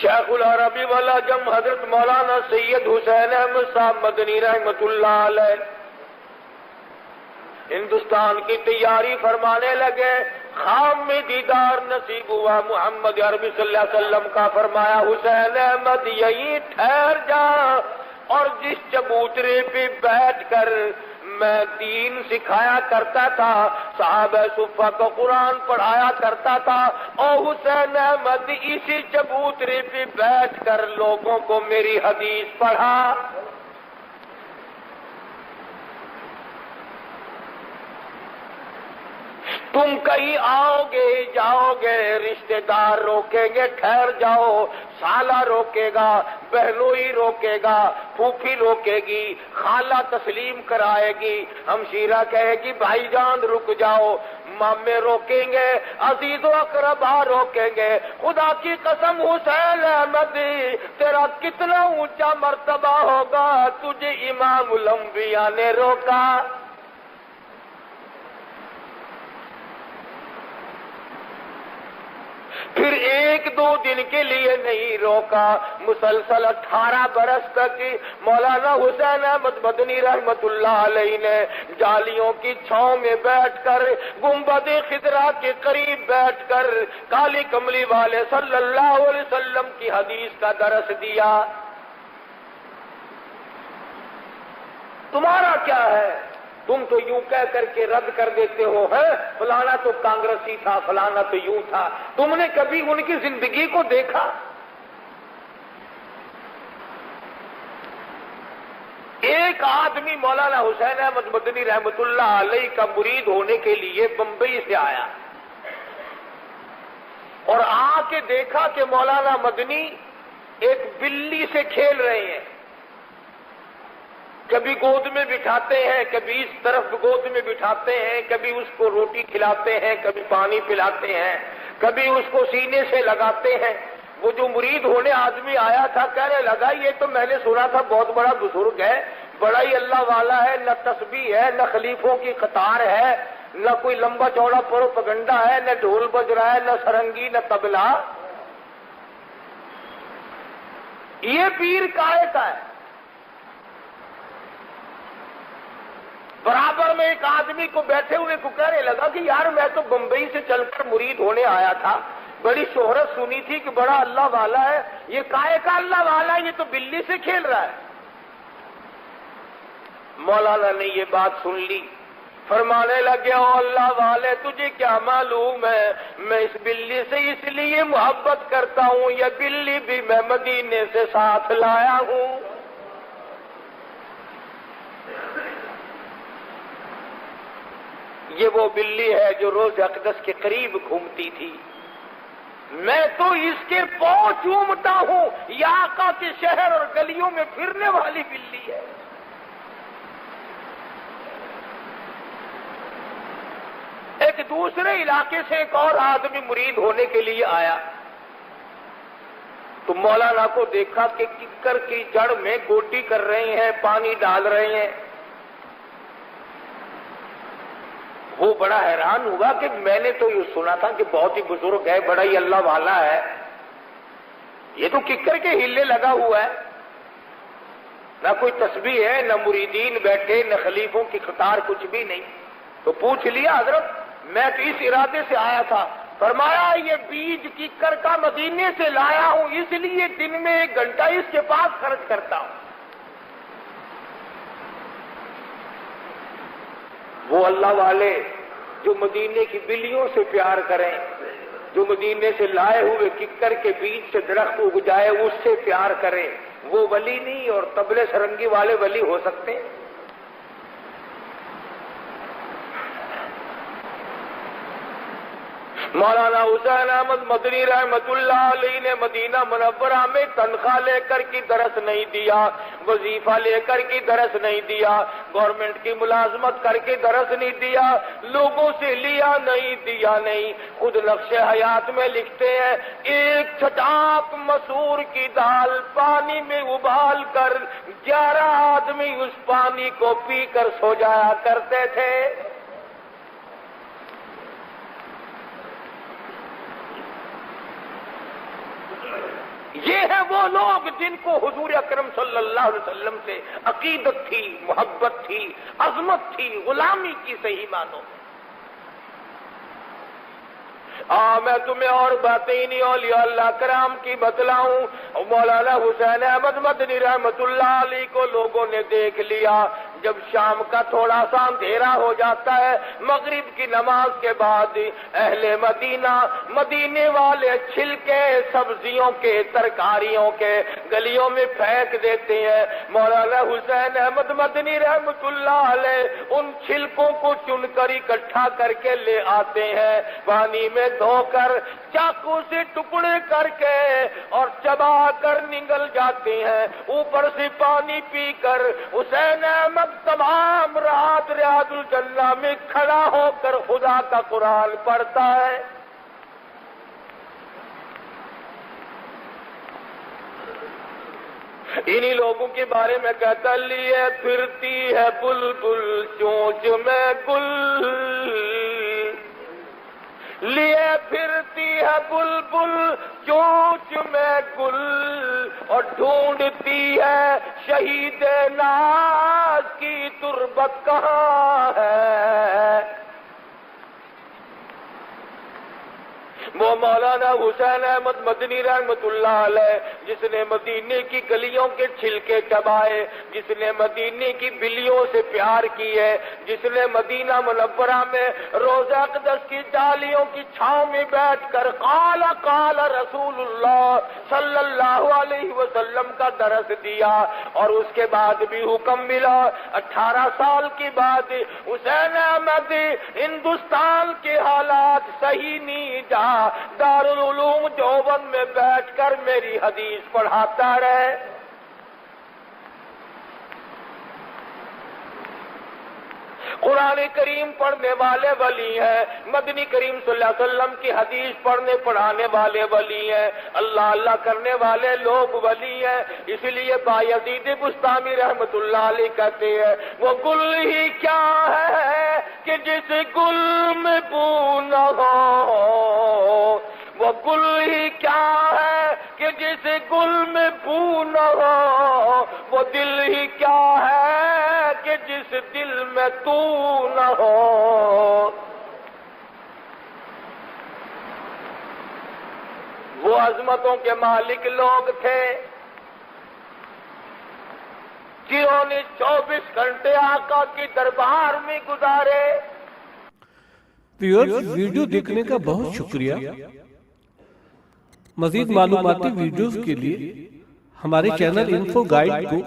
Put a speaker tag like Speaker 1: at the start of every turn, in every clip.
Speaker 1: شیخ العربی والا جم حضرت مولانا سید حسین احمد صاحب مدنی رحمت اللہ علیہ ہندوستان کی تیاری فرمانے لگے، خام میں دیدار نصیب ہوا محمد عربی صلی اللہ علیہ وسلم کا، فرمایا حسین احمد یہیں ٹھہر جا، اور جس چبوترے پہ بیٹھ کر میں دین سکھایا کرتا تھا، صحابہ صفہ کو قرآن پڑھایا کرتا تھا، اور حسین احمد اسی چبوترے پہ بیٹھ کر لوگوں کو میری حدیث پڑھا۔ تم کہیں آؤ گے جاؤ گے، رشتہ دار روکیں گے ٹھہر جاؤ، سالہ روکے گا، بہنوئی روکے گا، پھوپھی روکے گی، خالہ تسلیم کرائے گی، ہمشیرہ کہے گی بھائی جان رک جاؤ، مامے روکیں گے، عزیز و اقربا روکیں گے۔ خدا کی قسم حسین احمد تیرا کتنا اونچا مرتبہ ہوگا، تجھے امام الانبیاء نے روکا۔ پھر ایک دو دن کے لیے نہیں روکا، مسلسل 18 برس تک مولانا حسین احمد مدنی رحمت اللہ علیہ نے جالیوں کی چھاؤں میں بیٹھ کر، گنبد خضرا کے قریب بیٹھ کر کالی کملی والے صلی اللہ علیہ وسلم کی حدیث کا درس دیا۔ تمہارا کیا ہے؟ تم تو یوں کہہ کر کے رد کر دیتے ہو، ہے فلانا تو کانگریسی تھا، فلانا تو یوں تھا، تم نے کبھی ان کی زندگی کو دیکھا؟ ایک آدمی مولانا حسین احمد مدنی رحمت اللہ علیہ کا مرید ہونے کے لیے بمبئی سے آیا اور آ کے دیکھا کہ مولانا مدنی ایک بلی سے کھیل رہے ہیں، کبھی گود میں بٹھاتے ہیں، کبھی اس طرف گود میں بٹھاتے ہیں، کبھی اس کو روٹی کھلاتے ہیں، کبھی پانی پلاتے ہیں، کبھی اس کو سینے سے لگاتے ہیں۔ وہ جو مرید ہونے آدمی آیا تھا کہنے لگا یہ تو میں نے سنا تھا بہت بڑا بزرگ ہے، بڑا ہی اللہ والا ہے، نہ تسبیح ہے، نہ خلیفوں کی قطار ہے، نہ کوئی لمبا چوڑا پروپگنڈا ہے، نہ ڈھول بج رہا ہے، نہ سرنگی، نہ طبلہ، یہ پیر کائے کا ہے۔ برابر میں ایک آدمی کو بیٹھے ہوئے کو کہنے لگا کہ یار میں تو بمبئی سے چل کر مرید ہونے آیا تھا، بڑی شہرت سنی تھی کہ بڑا اللہ والا ہے، یہ کائے کا اللہ والا ہے، یہ تو بلی سے کھیل رہا ہے۔ مولانا نے یہ بات سن لی، فرمانے لگے او اللہ والے تجھے کیا معلوم ہے میں اس بلی سے اس لیے محبت کرتا ہوں، یہ بلی بھی میں مدینے سے ساتھ لایا ہوں۔ یہ وہ بلی ہے جو روز اقدس کے قریب گھومتی تھی، میں تو اس کے پاؤں چومتا ہوں، یہ آقا کے شہر اور گلیوں میں پھرنے والی بلی ہے۔ ایک دوسرے علاقے سے ایک اور آدمی مرید ہونے کے لیے آیا تو مولانا کو دیکھا کہ ککر کی جڑ میں گوٹی کر رہے ہیں، پانی ڈال رہے ہیں۔ وہ بڑا حیران ہوا کہ میں نے تو یہ سنا تھا کہ بہت ہی بزرگ ہے، بڑا ہی اللہ والا ہے، یہ تو ککر کے ہلنے لگا ہوا ہے، نہ کوئی تسبیح ہے، نہ مریدین بیٹھے، نہ خلیفوں کی قطار، کچھ بھی نہیں۔ تو پوچھ لیا حضرت میں تو اس ارادے سے آیا تھا، فرمایا یہ بیج ککر کا مدینے سے لایا ہوں، اس لیے دن میں 1 گھنٹہ اس کے پاس خرچ کرتا ہوں۔ وہ اللہ والے جو مدینے کی بلیوں سے پیار کریں، جو مدینے سے لائے ہوئے ککر کے بیچ سے درخت اگ جائے اس سے پیار کریں، وہ ولی نہیں اور طبلے سرنگی والے ولی ہو سکتے ہیں؟ مولانا حسین احمد مدنی رحمت اللہ علیہ نے مدینہ منورہ میں تنخواہ لے کر کی درس نہیں دیا، وظیفہ لے کر کی درس نہیں دیا، گورنمنٹ کی ملازمت کر کے درس نہیں دیا، لوگوں سے لیا نہیں دیا نہیں، خود نقش حیات میں لکھتے ہیں ایک چھٹاک مسور کی دال پانی میں ابال کر 11 آدمی اس پانی کو پی کر سو جایا کرتے تھے۔ یہ ہیں وہ لوگ جن کو حضور اکرم صلی اللہ علیہ وسلم سے عقیدت تھی، محبت تھی، عظمت تھی، غلامی کی صحیح معنوں میں۔ میں تمہیں اور باتیں نہیں اولیاء اللہ کرام کی بتلاؤں۔ مولانا حسین احمد مدنی رحمت اللہ علیہ کو لوگوں نے دیکھ لیا، جب شام کا تھوڑا سا اندھیرا ہو جاتا ہے، مغرب کی نماز کے بعد اہل مدینہ، مدینے والے چھلکے سبزیوں کے، ترکاریوں کے گلیوں میں پھینک دیتے ہیں۔ مولانا حسین احمد مدنی رحمت اللہ علیہ ان چھلکوں کو چن کر اکٹھا کر کے لے آتے ہیں، پانی میں دھو کر چاقو سے ٹکڑے کر کے اور چبا کر نگل جاتے ہیں۔ اوپر سے پانی پی کر حسین احمد تمام رات ریاض الجنہ میں کھڑا ہو کر خدا کا قرآن پڑھتا ہے۔ انہی لوگوں کے بارے میں کہتا، لیے پھرتی ہے بلبل چونچ میں گل، لیے پھرتی ہے بلبل چونچ میں گل، اور ڈھونڈتی ہے شہید ناز کی تربت کہاں ہے۔ وہ مولانا حسین احمد مدنی رحمت اللہ علیہ جس نے مدینے کی گلیوں کے چھلکے چبائے، جس نے مدینے کی بلیوں سے پیار کیے، جس نے مدینہ منورہ میں روضہ اقدس کی ڈالیوں کی چھاؤں میں بیٹھ کر قال قال رسول اللہ صلی اللہ علیہ وسلم کا درس دیا، اور اس کے بعد بھی حکم ملا 18 سال کے بعد حسین احمد ہندوستان کے حالات صحیح نہیں جا دارالعلوم دیوبند میں بیٹھ کر میری حدیث پڑھاتا رہے۔ قرآن کریم پڑھنے والے ولی ہیں، مدنی کریم صلی اللہ علیہ وسلم کی حدیث پڑھانے والے ولی ہیں، اللہ اللہ کرنے والے لوگ ولی ہیں۔ اس لیے بایزید بستامی رحمت اللہ علیہ کہتے ہیں، وہ گل ہی کیا ہے کہ جس گل میں بو نہ ہو، وہ گل ہی کیا ہے کہ جس گل میں بو نہ ہو، وہ دل ہی کیا ہے کہ جس دل میں تو نہ ہو۔ وہ عظمتوں کے مالک لوگ تھے جنہوں نے 24 گھنٹے آقا کی دربار میں گزارے۔
Speaker 2: ویورز، ویڈیو دیکھنے کا بہت شکریہ۔ مزید معلوماتی ویڈیوز کے لیے ہمارے چینل انفو گائیڈ کو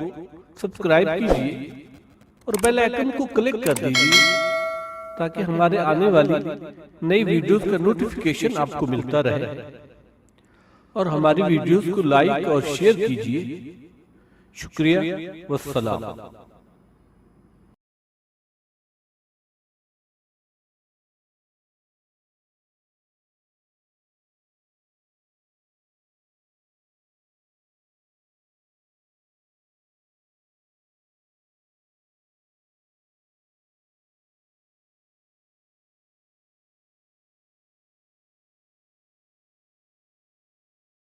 Speaker 2: سبسکرائب کیجیے اور بیل آئیکن کو کلک کر دیجیے تاکہ ہمارے آنے والی نئی ویڈیوز کا نوٹیفیکیشن آپ کو ملتا رہے، اور ہماری ویڈیوز کو لائک اور شیئر کیجیے۔ شکریہ والسلام۔